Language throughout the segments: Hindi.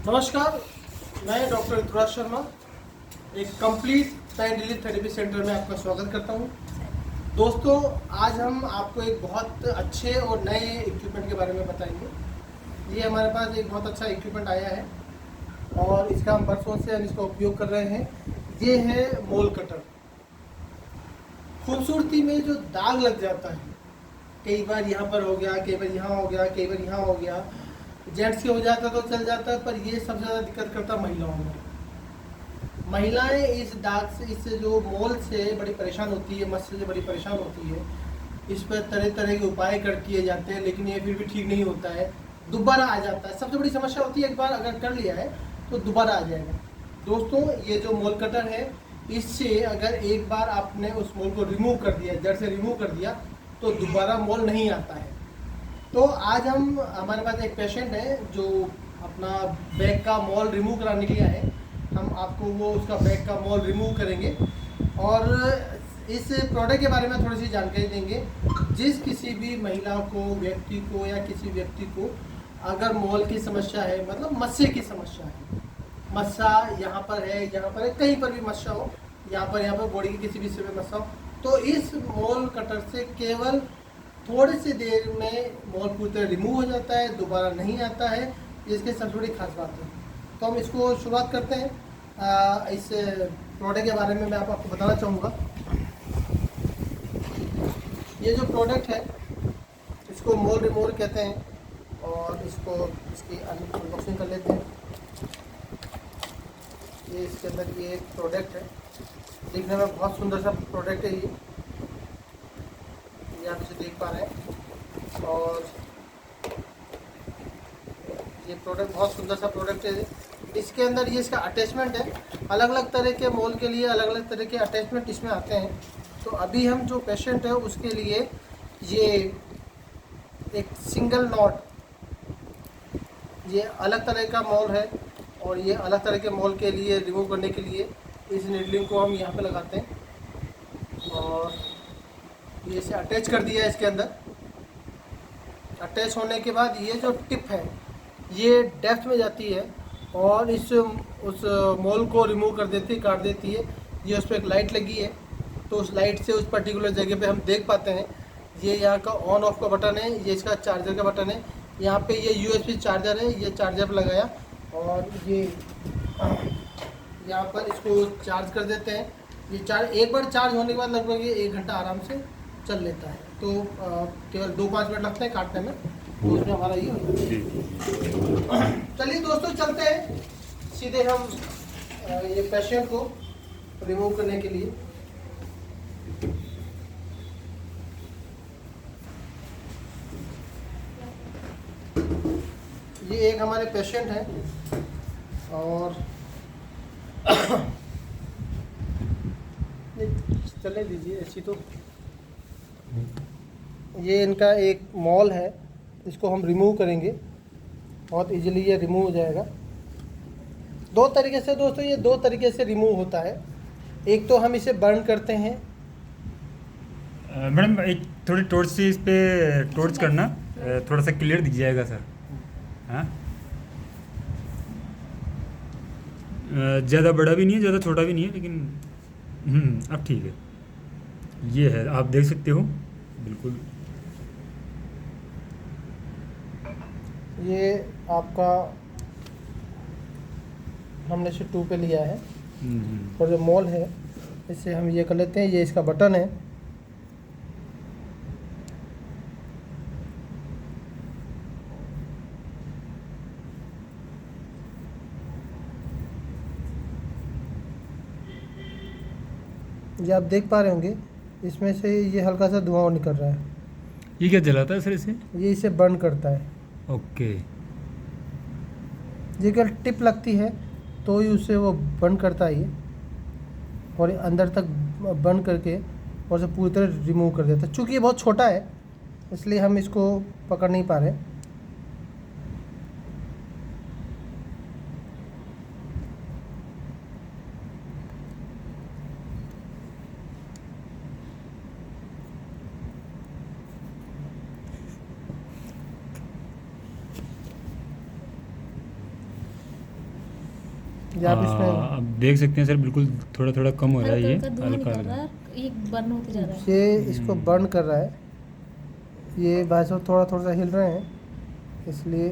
नमस्कार, मैं डॉक्टर ऋतुराज शर्मा एक complete pain relief therapy centre में आपका स्वागत करता हूं। दोस्तों, आज हम आपको एक बहुत अच्छे और नए इक्विपमेंट के बारे में बताएंगे। ये हमारे पास एक बहुत अच्छा इक्विपमेंट आया है और इसका हम बरसों से हम इसका उपयोग कर रहे हैं। ये है मोल कटर। खूबसूरती में जो दाग लग जाता है, कई बार यहाँ पर हो गया, कई बार यहाँ हो गया, कई बार यहाँ हो गया, जेंट्स के हो जाता तो चल जाता है, पर ये सबसे ज़्यादा दिक्कत करता महिलाओं में। महिलाएं इस दाग से, इस जो मोल से बड़ी परेशान होती है, मस्से से बड़ी परेशान होती है। इस पर तरह तरह के उपाय कर किए जाते हैं, लेकिन ये फिर भी ठीक नहीं होता है, दोबारा आ जाता है। सबसे बड़ी समस्या होती है, एक बार अगर कर लिया है तो दोबारा आ जाएगा। दोस्तों, ये जो मोल कटर है, इससे अगर एक बार आपने उस मोल को रिमूव कर दिया, जड़ से रिमूव कर दिया, तो दोबारा मोल नहीं आता है। तो आज हमारे पास एक पेशेंट है जो अपना बैक का मॉल रिमूव कराने के लिए आए। हम आपको वो उसका बैक का मॉल रिमूव करेंगे और इस प्रोडक्ट के बारे में थोड़ी सी जानकारी देंगे। जिस किसी भी महिला को, व्यक्ति को या किसी व्यक्ति को अगर मॉल की समस्या है, मतलब मस्से की समस्या है, मस्सा यहाँ पर है, यहाँ पर है, कहीं पर भी मस्सा हो, यहाँ पर बॉडी के किसी भी हिस्से में मस्सा हो, तो इस मॉल कटर से केवल थोड़ी सी देर में मॉल पूरी तरह रिमूव हो जाता है, दोबारा नहीं आता है। इसकी सबसे बड़ी खास बात है। तो हम इसको शुरुआत करते हैं। इस प्रोडक्ट के बारे में मैं आपको बताना चाहूँगा। ये जो प्रोडक्ट है, इसको मोल रिमूवर कहते हैं और इसकी अनबॉक्सिंग कर लेते हैं। ये इसके अंदर ये एक प्रोडक्ट है, दिखने में बहुत सुंदर सा प्रोडक्ट है। ये आप इसे देख पा रहे हैं और ये प्रोडक्ट बहुत सुंदर सा प्रोडक्ट है। इसके अंदर ये इसका अटैचमेंट है। अलग अलग तरह के मोल के लिए अलग अलग तरह के अटैचमेंट इसमें आते हैं। तो अभी हम जो पेशेंट है उसके लिए ये एक सिंगल नॉट, ये अलग तरह का मोल है और ये अलग तरह के मोल के लिए रिमूव करने के लिए इस नीडलिंग को हम यहाँ पे लगाते हैं और ये इसे अटैच कर दिया है। इसके अंदर अटैच होने के बाद ये जो टिप है ये डेप्थ में जाती है और उस मोल को रिमूव कर देती है, काट देती है। ये उस पर एक लाइट लगी है, तो उस लाइट से उस पर्टिकुलर जगह पे हम देख पाते हैं। ये यहाँ का ऑन ऑफ का बटन है, ये इसका चार्जर का बटन है। यहाँ पे ये USB चार्जर है, ये चार्जर पर लगाया और ये यहाँ पर इसको चार्ज कर देते हैं। ये एक बार चार्ज होने के बाद लगभग ये 1 घंटा आराम से चल लेता है। तो केवल 2-5 मिनट लगते हैं काटने में, तो उसमें हमारा ये हो जाता है। चलिए दोस्तों, चलते हैं सीधे हम ये पेशेंट को रिमूव करने के लिए। ये एक हमारे पेशेंट हैं और चलने दीजिए ऐसी। तो ये इनका एक मॉल है, इसको हम रिमूव करेंगे, बहुत इजीली ये रिमूव हो जाएगा। 2 तरीके से दोस्तों, ये 2 तरीके से रिमूव होता है। एक तो हम इसे बर्न करते हैं। मैडम एक थोड़ी टॉर्च से इस पे टॉर्च करना, थोड़ा सा क्लियर दिख जाएगा सर। हाँ, ज़्यादा बड़ा भी नहीं है, ज़्यादा छोटा भी नहीं है, लेकिन अब ठीक है। ये है, आप देख सकते हो बिल्कुल। ये आपका हमने इसे 2 पे लिया है और जो मॉल है इसे हम ये कर लेते हैं। ये इसका बटन है, ये आप देख पा रहे होंगे। इसमें से ये हल्का सा धुआं निकल रहा है। ये क्या जलाता है सर इसे? ये इसे बर्न करता है। ओके। ये केवल टिप लगती है तो ही उसे वो बर्न करता है ये, और अंदर तक बर्न करके और उसे पूरी तरह रिमूव कर देता है। चूँकि ये बहुत छोटा है इसलिए हम इसको पकड़ नहीं पा रहे। ये आप इसमें आप देख सकते हैं सर, बिल्कुल थोड़ा थोड़ा कम हो रहा है, ये हल्का धुआं हल्का निकल रहा हल्का। है, ये बर्न होते जा रहा है। ये इसको बर्न कर रहा है। ये भाई साहब थोड़ा थोड़ा सा हिल रहे हैं, इसलिए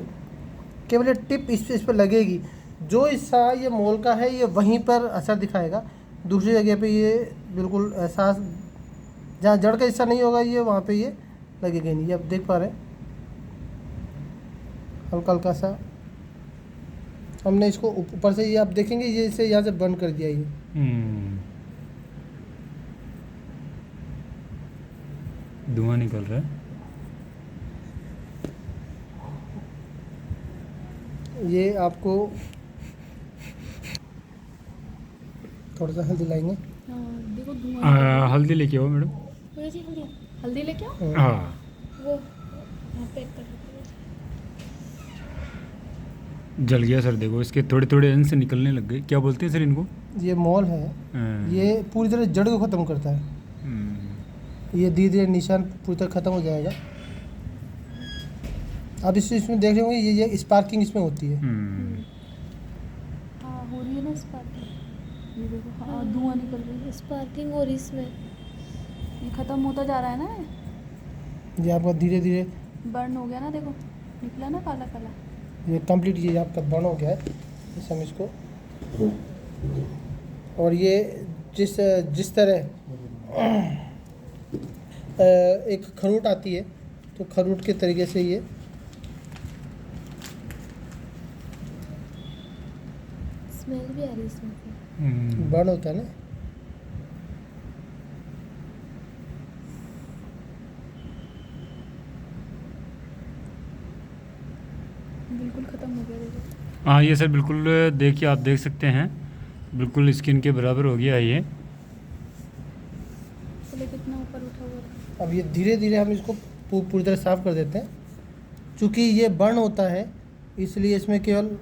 केवल ये टिप इस पर लगेगी। जो हिस्सा ये मोल का है ये वहीं पर असर दिखाएगा, दूसरी जगह पे ये बिल्कुल एहसास, जहाँ जड़ का हिस्सा नहीं होगा ये वहाँ पे ये लगेगा नहीं। ये आप देख पा रहे हैं हल्का हल्का सा हमने इसको ऊपर से, ये आप देखेंगे ये इसे यहाँ से बंद कर दिया ये। धुआं निकल रहा है। ये आपको थोड़ा सा हल्दी लाएंगे। हाँ, देखो धुआं। हल्दी लेके आओ मैडम। भैया जी हल्दी, हल्दी लेके आओ। हाँ, वो यहाँ पे कर दो। जल गया सर, देखो इसके थोड़े थोड़े अंश से निकलने लग गए। क्या बोलते हैं सर इनको? ये मॉल है, ये पूरी तरह जड़ को ख़त्म करता है। ये धीरे धीरे निशान पूरी तरह ख़त्म हो जाएगा। अब इसमें देख रहे होंगे ये स्पार्किंग इसमें होती है। हाँ हो रही है ना स्पार्किंग, ये देखो हाँ धुआं निकल रही है, स्पार्किंग और इसमें ये खत्म होता जा रहा है ना, ये आपका धीरे धीरे बर्न हो गया ना, देखो निकला ना काला काला। ये कंप्लीट ये आपका बर्न हो गया है। इस हम इसको, और ये जिस तरह एक खरोट आती है तो खरोट के तरीके से ये स्मेल भी आ रही है इसमें से। बर्न होता है ना। बिल्कुल खत्म हो गया देखो। हाँ ये सर बिल्कुल, देखिए आप देख सकते हैं बिल्कुल स्किन के बराबर हो गया है ये। चलो कितना ऊपर उठा हुआ है। अब ये धीरे धीरे हम इसको पूरी तरह साफ़ कर देते हैं। चूँकि ये बर्न होता है इसलिए इसमें केवल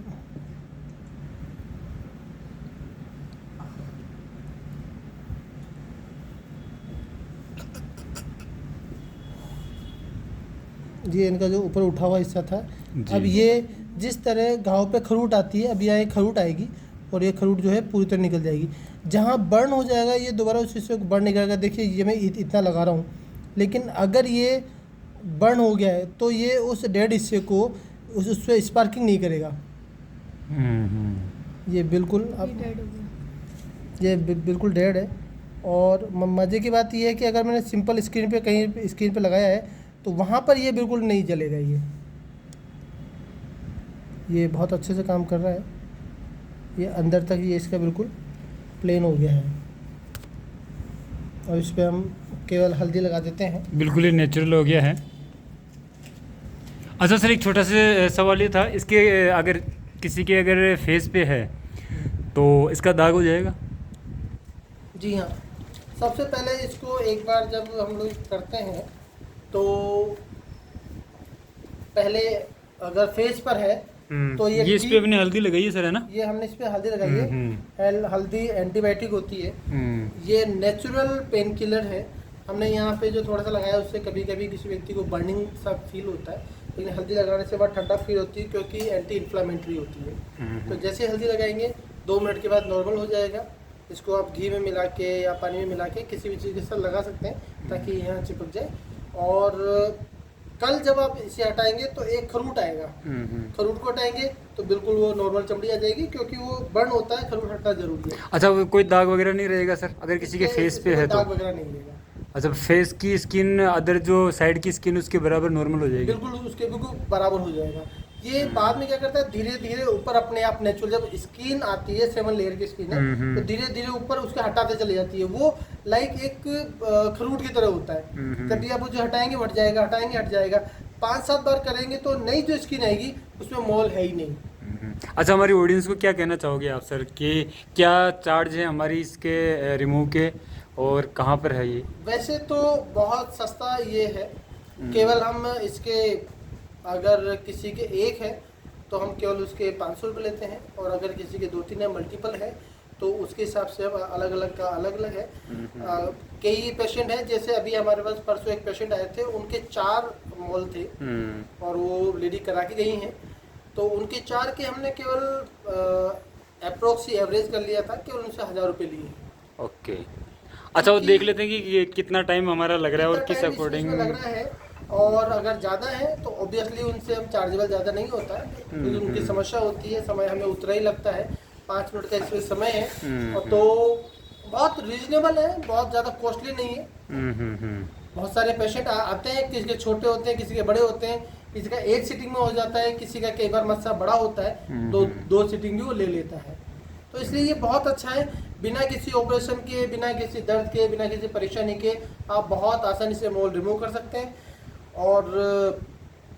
ये इनका जो ऊपर उठा हुआ हिस्सा था। जी। अब ये जिस तरह घाव पे खरूट आती है, अब यहाँ एक खरूट आएगी और ये खरूट जो है पूरी तरह निकल जाएगी। जहाँ बर्न हो जाएगा ये दोबारा उस हिस्से को बर्न निकलेगा। देखिए ये मैं इतना लगा रहा हूँ, लेकिन अगर ये बर्न हो गया है तो ये उस डेड हिस्से को उस पर स्पार्किंग नहीं करेगा। ये बिल्कुल ये अब डेड हो गया। ये बिल्कुल डेड है। और मज़े की बात ये है कि अगर मैंने सिंपल स्क्रीन पे कहीं स्क्रीन पे लगाया है तो वहाँ पर ये बिल्कुल नहीं जलेगा। ये बहुत अच्छे से काम कर रहा है। ये अंदर तक ये इसका बिल्कुल प्लेन हो गया है। और इस पर हम केवल हल्दी लगा देते हैं। बिल्कुल ही नेचुरल हो गया है। अच्छा सर, एक छोटा सा सवाल ये था, इसके अगर किसी के अगर फेस पे है तो इसका दाग हो जाएगा? जी हाँ, सबसे पहले इसको एक बार जब हम लोग करते हैं तो पहले अगर फेस पर है तो ये इस पे अपने हल्दी लगाई है सर, है ना? ये हमने इस पे हल्दी लगाई है। हल्दी एंटीबायोटिक होती है। ये नेचुरल पेन किलर है। हमने यहाँ पे जो थोड़ा सा लगाया उससे कभी कभी किसी व्यक्ति को बर्निंग सा फील होता है, लेकिन हल्दी लगाने से बहुत ठंडा फील होती है क्योंकि एंटी इन्फ्लामेटरी होती है। तो जैसे हल्दी लगाएंगे 2 मिनट के बाद नॉर्मल हो जाएगा। इसको आप घी में मिला के या पानी में मिला के किसी भी चीज़ के साथ लगा सकते हैं ताकि यहाँ चिपक जाए। और कल जब आप इसे हटाएंगे तो एक खरूट आएगा। खरूट को हटाएंगे तो बिल्कुल वो नॉर्मल चमड़ी आ जाएगी, क्योंकि वो बर्न होता है, खरूट हटना जरूरी है। अच्छा, वो कोई दाग वगैरह नहीं रहेगा सर अगर किसी के फेस पे है तो? दाग वगैरह नहीं रहेगा। अच्छा, फेस की स्किन अदर जो साइड की स्किन उसके बराबर नॉर्मल हो जाएगी? बिल्कुल उसके बिल्कुल बराबर हो जाएगा। ये बाद में क्या करता है, धीरे धीरे ऊपर अपने आप नेचुरल, जब स्किन आती है 7 लेयर की स्किन है तो धीरे धीरे ऊपर उसके हटाते चली जाती है। वो लाइक एक खरूट की तरह होता है। कभी आप जो हटाएंगे वो हट जाएगा, हटाएंगे हट जाएगा। 5-7 बार करेंगे तो नई जो स्किन आएगी उसमें मॉल है ही नहीं। अच्छा, हमारी ऑडियंस को क्या कहना चाहोगे आप सर कि क्या चार्ज है हमारी इसके रिमूव के और कहाँ पर है ये? वैसे तो बहुत सस्ता ये है। केवल हम इसके अगर किसी के एक है तो हम केवल उसके 500 रुपये लेते हैं, और अगर किसी के 2-3 है, मल्टीपल है तो उसके हिसाब से अब अलग अलग का अलग अलग है। कई पेशेंट हैं, जैसे अभी हमारे पास परसों एक पेशेंट आए थे, उनके 4 मॉल थे और वो लेडी करा के गई हैं। तो उनके 4 के हमने केवल अप्रोक्स एवरेज कर लिया था, केवल उनसे 1000 रुपये लिए। ओके, अच्छा वो देख लेते हैं कि ये कितना टाइम हमारा लग रहा है और कितना किस time इस चीज़ अकॉर्डिंग। में लग रहा है, और अगर ज़्यादा है तो ऑब्वियसली उनसे हम चार्जेबल ज़्यादा नहीं होता है, क्योंकि उनकी समस्या होती है, समय हमें उतना ही लगता है, 5 मिनट का इसमें समय है, और तो बहुत रीजनेबल है, बहुत ज़्यादा कॉस्टली नहीं है। बहुत सारे पेशेंट आते हैं, किसी के छोटे होते हैं, किसी के बड़े होते हैं, किसी का एक सीटिंग में हो जाता है, किसी का कई बार मस्सा बड़ा होता है, दो सीटिंग भी वो ले लेता है। तो इसलिए ये बहुत अच्छा है, बिना किसी ऑपरेशन के, बिना किसी दर्द के, बिना किसी परेशानी के आप बहुत आसानी से मोल रिमूव कर सकते हैं, और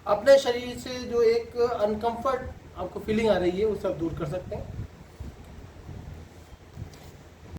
अपने शरीर से जो एक अनकंफर्ट आपको फीलिंग आ रही है वो सब दूर कर सकते हैं।